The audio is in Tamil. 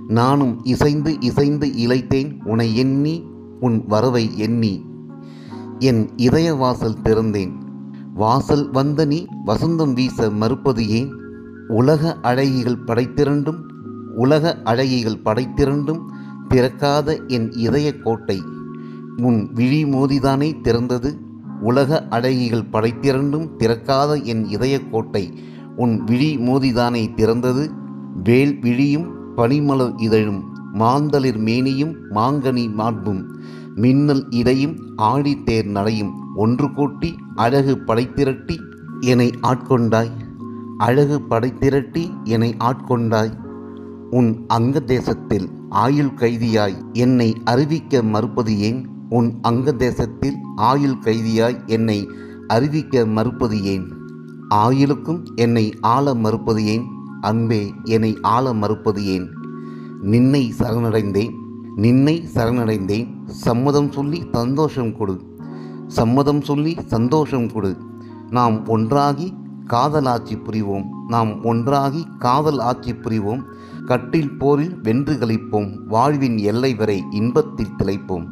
நானும் இசைந்து இசைந்து இளைத்தேன் உனை எண்ணி உன் வரவை எண்ணி. என் இதய வாசல் திறந்தேன். வாசல் வந்த நீ வசந்தம் வீச மறுப்பது ஏன்? உலக அழகிகள் படைத்திரண்டும் திறக்காத என் இதய கோட்டை உன் விழி மோதிதானே திறந்தது. உலக அழகிகள் படைத்திரண்டும் திறக்காத என் இதய கோட்டை உன் விழி மோதிதானே திறந்தது. வேல் விழியும் பனிமலர் இதழும் மாந்தளிர் மேனியும் மாங்கனி மார்பும் மின்னல் இடையும் ஆடித்தேர் நடையும் ஒன்று கூட்டி அழகு படைத்திரட்டி என்னை ஆட்கொண்டாய். அழகு படைத்திரட்டி என்னை ஆட்கொண்டாய். உன் அங்க தேசத்தில் ஆயுள் கைதியாய் என்னை அறிவிக்க மறுப்பது ஏன்? உன் அங்க தேசத்தில் ஆயுள் கைதியாய் என்னை அறிவிக்க மறுப்பது ஏன்? ஆயுளுக்கும் என்னை ஆள மறுப்பது ஏன்? அன்பே, என்னை ஆள மறுப்பது ஏன்? நின்னை சரணடைந்தேன். சம்மதம் சொல்லி சந்தோஷம் கொடு. நாம் ஒன்றாகி காதல் ஆட்சி புரிவோம். கட்டில் போரில் வென்று களிப்போம். வாழ்வின் எல்லை வரை இன்பத்தில் திளைப்போம்.